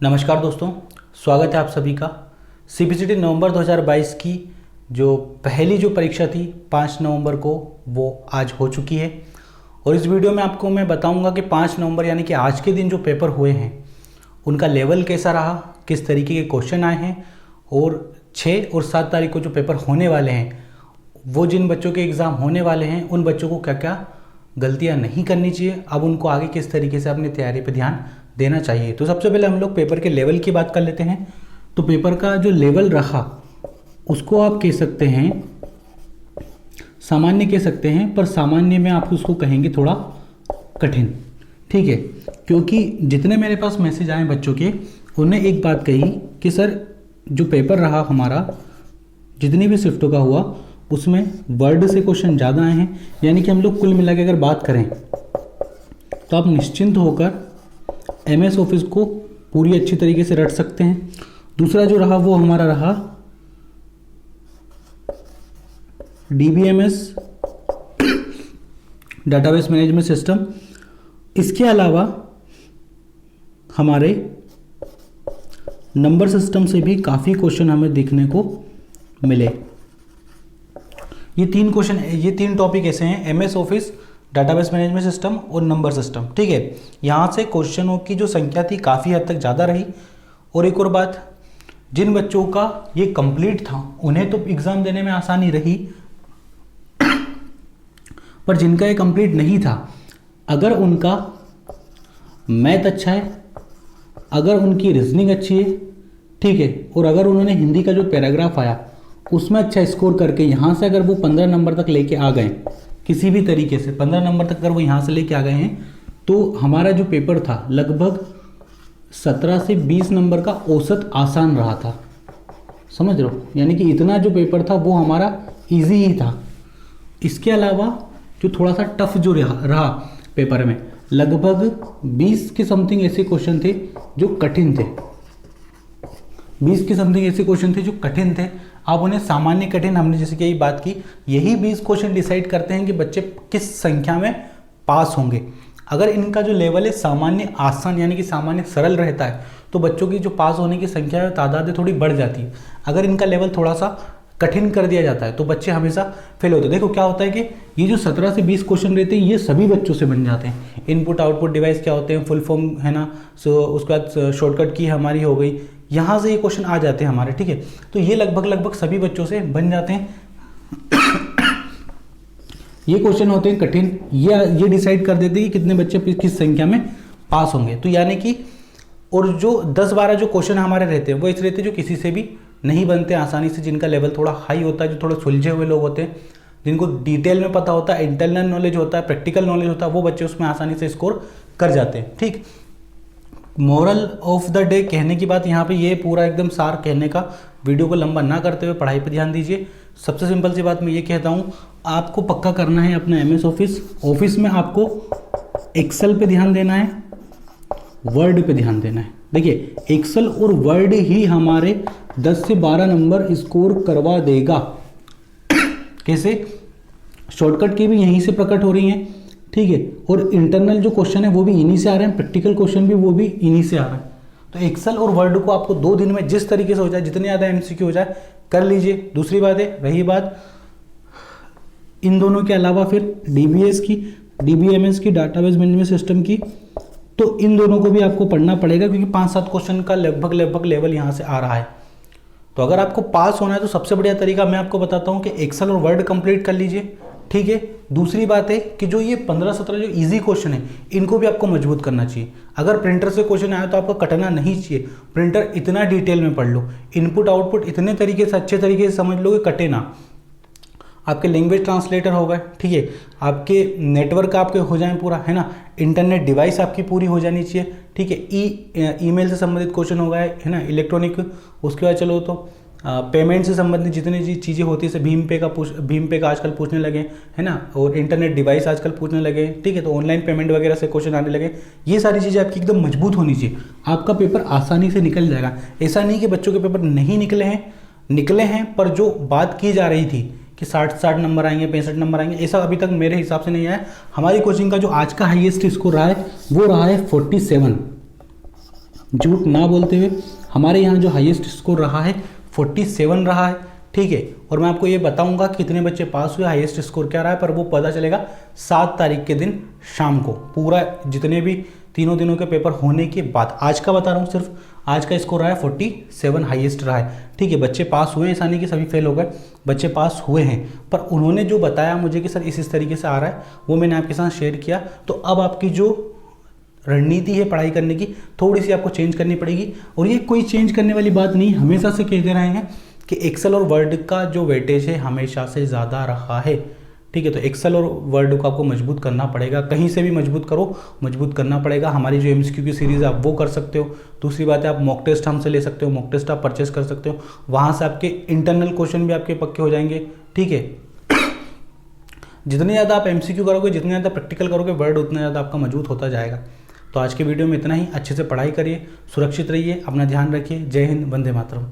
नमस्कार दोस्तों, स्वागत है आप सभी का। सीबीसीटी नवंबर 2022 की जो पहली परीक्षा थी 5 नवंबर को, वो आज हो चुकी है। और इस वीडियो में आपको मैं बताऊंगा कि 5 नवंबर यानी कि आज के दिन जो पेपर हुए हैं उनका लेवल कैसा रहा, किस तरीके के क्वेश्चन आए हैं, और 6 और 7 तारीख को जो पेपर होने वाले हैं वो जिन बच्चों के एग्ज़ाम होने वाले हैं उन बच्चों को क्या क्या गलतियाँ नहीं करनी चाहिए, अब उनको आगे किस तरीके से अपनी तैयारी पर ध्यान देना चाहिए। तो सबसे पहले हम लोग पेपर के लेवल की बात कर लेते हैं। तो पेपर का जो लेवल रहा उसको आप कह सकते हैं सामान्य कह सकते हैं, पर सामान्य में आप उसको कहेंगे थोड़ा कठिन, ठीक है। क्योंकि जितने मेरे पास मैसेज आए बच्चों के, उन्होंने एक बात कही कि सर जो पेपर रहा हमारा जितनी भी शिफ्टों का हुआ उसमें वर्ड से क्वेश्चन ज़्यादा आए हैं। यानी कि हम लोग कुल मिला के अगर बात करें तो आप निश्चिंत होकर MS ऑफिस को पूरी अच्छी तरीके से रट सकते हैं। दूसरा जो रहा वो हमारा रहा DBMS डाटाबेस मैनेजमेंट सिस्टम। इसके अलावा हमारे नंबर सिस्टम से भी काफ़ी क्वेश्चन हमें देखने को मिले। ये 3 टॉपिक ऐसे हैं, MS office, database management system और नंबर सिस्टम, ठीक है। यहाँ से क्वेश्चनों की जो संख्या थी काफ़ी हद तक ज़्यादा रही। और एक और बात, जिन बच्चों का ये कंप्लीट था उन्हें तो एग्ज़ाम देने में आसानी रही, पर जिनका ये कंप्लीट नहीं था, अगर उनका मैथ अच्छा है, अगर उनकी रीजनिंग अच्छी है, ठीक है, और अगर उन्होंने हिंदी का जो पैराग्राफ आया उसमें अच्छा स्कोर करके यहाँ से अगर वो 15 नंबर तक लेके आ गए, किसी भी तरीके से 15 नंबर तक अगर वो यहाँ से लेके आ गए हैं, तो हमारा जो पेपर था लगभग 17 से 20 नंबर का औसत आसान रहा था, समझ रहे हो। यानी कि इतना जो पेपर था वो हमारा इजी ही था। इसके अलावा जो थोड़ा सा टफ जो रहा पेपर में, लगभग 20 के समथिंग ऐसे क्वेश्चन थे जो कठिन थे। 20 के समथिंग ऐसे क्वेश्चन थे जो कठिन थे। आप उन्हें सामान्य कठिन, हमने जैसे कि यही बात की, यही 20 क्वेश्चन डिसाइड करते हैं कि बच्चे किस संख्या में पास होंगे। अगर इनका जो लेवल है सामान्य आसान यानी कि सामान्य सरल रहता है तो बच्चों की जो पास होने की संख्या है तादाद थोड़ी बढ़ जाती है। अगर इनका लेवल थोड़ा सा कठिन कर दिया जाता है तो बच्चे हमेशा फेल होते हैं। देखो क्या होता है कि ये जो 17 से 20 क्वेश्चन रहते हैं ये सभी बच्चों से बन जाते हैं। इनपुट आउटपुट डिवाइस क्या होते हैं, फुल फॉर्म है ना, सो उसके बाद शॉर्टकट की हमारी हो गई, यहाँ से ये क्वेश्चन आ जाते हैं हमारे, ठीक है। तो ये लगभग सभी बच्चों से बन जाते हैं। ये क्वेश्चन होते हैं कठिन, ये डिसाइड कर देते हैं कि कितने बच्चे किस संख्या में पास होंगे। तो यानी कि और जो 10-12 जो क्वेश्चन हमारे रहते हैं वो ऐसे रहते हैं जो किसी से भी नहीं बनते आसानी से, जिनका लेवल थोड़ा हाई होता है, जो थोड़े सुलझे हुए लोग होते हैं, जिनको डिटेल में पता होता है, इंटरनल नॉलेज होता है, प्रैक्टिकल नॉलेज होता है, वो बच्चे उसमें आसानी से स्कोर कर जाते हैं, ठीक। मोरल ऑफ द डे कहने की बात यहाँ पे ये पूरा एकदम सार कहने का, वीडियो को लंबा ना करते हुए पढ़ाई पर ध्यान दीजिए। सबसे सिंपल सी बात मैं ये कहता हूँ, आपको पक्का करना है अपना MS ऑफिस में आपको एक्सेल पे ध्यान देना है, वर्ड पे ध्यान देना है। देखिए एक्सेल और वर्ड ही हमारे 10 से 12 नंबर स्कोर करवा देगा। कैसे? शॉर्टकट की भी यहीं से प्रकट हो रही हैं, ठीक है, और इंटरनल जो क्वेश्चन है वो भी इन्हीं से आ रहे हैं, प्रैक्टिकल क्वेश्चन भी वो भी इन्हीं से आ रहे हैं। तो एक्सेल और वर्ड को आपको 2 दिन में जिस तरीके से हो जाए, जितने ज़्यादा MCQ हो जाए कर लीजिए। दूसरी बात है, रही बात इन दोनों के अलावा फिर DBS की, DBMS की, डाटाबेस मैनेजमेंट सिस्टम की, तो इन दोनों को भी आपको पढ़ना पड़ेगा क्योंकि 5-7 क्वेश्चन का लगभग लेवल यहाँ से आ रहा है। तो अगर आपको पास होना है तो सबसे बढ़िया तरीका मैं आपको बताता हूँ कि एक्सेल और वर्ड कंप्लीट कर लीजिए, ठीक है। दूसरी बात है कि जो ये 15-17 जो इजी क्वेश्चन है इनको भी आपको मजबूत करना चाहिए। अगर प्रिंटर से क्वेश्चन आया तो आपको कटना नहीं चाहिए, प्रिंटर इतना डिटेल में पढ़ लो, इनपुट आउटपुट इतने तरीके से अच्छे तरीके से समझ लो कि कटे ना। आपके लैंग्वेज ट्रांसलेटर हो गए, ठीक है, आपके नेटवर्क आपके हो जाए पूरा, है ना, इंटरनेट डिवाइस आपकी पूरी हो जानी चाहिए, ठीक है। ईमेल से संबंधित क्वेश्चन हो गए, है ना, इलेक्ट्रॉनिक। उसके बाद चलो तो पेमेंट से संबंधित जितनी चीज़ें होती है, जैसे भीम पे का आजकल पूछने लगे, है ना, और इंटरनेट डिवाइस आजकल पूछने लगे, ठीक है। तो ऑनलाइन पेमेंट वगैरह से क्वेश्चन आने लगे। ये सारी चीज़ें आपकी एकदम मजबूत होनी चाहिए, आपका पेपर आसानी से निकल जाएगा। ऐसा नहीं कि बच्चों के पेपर नहीं निकले हैं, पर जो बात की जा रही थी कि 60 नंबर आएंगे, 65 नंबर आएंगे, ऐसा अभी तक मेरे हिसाब से नहीं आया। हमारी कोचिंग का जो आज का हाईएस्ट स्कोर रहा है वो रहा है 47। झूठ ना बोलते हुए हमारे यहाँ जो हाईएस्ट स्कोर रहा है 47 रहा है, ठीक है। और मैं आपको ये बताऊंगा कितने बच्चे पास हुए, हाईएस्ट स्कोर क्या रहा है, पर वो पता चलेगा 7 तारीख के दिन शाम को, पूरा जितने भी तीनों दिनों के पेपर होने के बाद। आज का बता रहा हूँ, सिर्फ आज का स्कोर रहा है 47 हाईएस्ट रहा है, ठीक है। बच्चे पास हुए हैं, ऐसा नहीं कि सभी फेल हो गए, बच्चे पास हुए हैं, पर उन्होंने जो बताया मुझे कि सर इस तरीके से आ रहा है, वो मैंने आपके साथ शेयर किया। तो अब आपकी जो रणनीति है पढ़ाई करने की, थोड़ी सी आपको चेंज करनी पड़ेगी। और ये कोई चेंज करने वाली बात नहीं, हमेशा से कहते रहे हैं कि एक्सेल और वर्ड का जो वेटेज है हमेशा से ज़्यादा रहा है, ठीक है। तो एक्सेल और वर्ड को आपको मजबूत करना पड़ेगा, कहीं से भी मजबूत करो, मजबूत करना पड़ेगा। हमारी जो एमसीक्यू की सीरीज़ है आप वो कर सकते हो। दूसरी बात है, आप मॉक टेस्ट हमसे ले सकते हो, मॉक टेस्ट आप परचेस कर सकते हो, वहाँ से आपके इंटरनल क्वेश्चन भी आपके पक्के हो जाएंगे, ठीक है। जितने ज़्यादा आप एमसीक्यू करोगे, जितने ज़्यादा प्रैक्टिकल करोगे वर्ड, उतना ज़्यादा आपका मजबूत होता जाएगा। तो आज के वीडियो में इतना ही। अच्छे से पढ़ाई करिए, सुरक्षित रहिए, अपना ध्यान रखिए। जय हिंद, वंदे मातरम।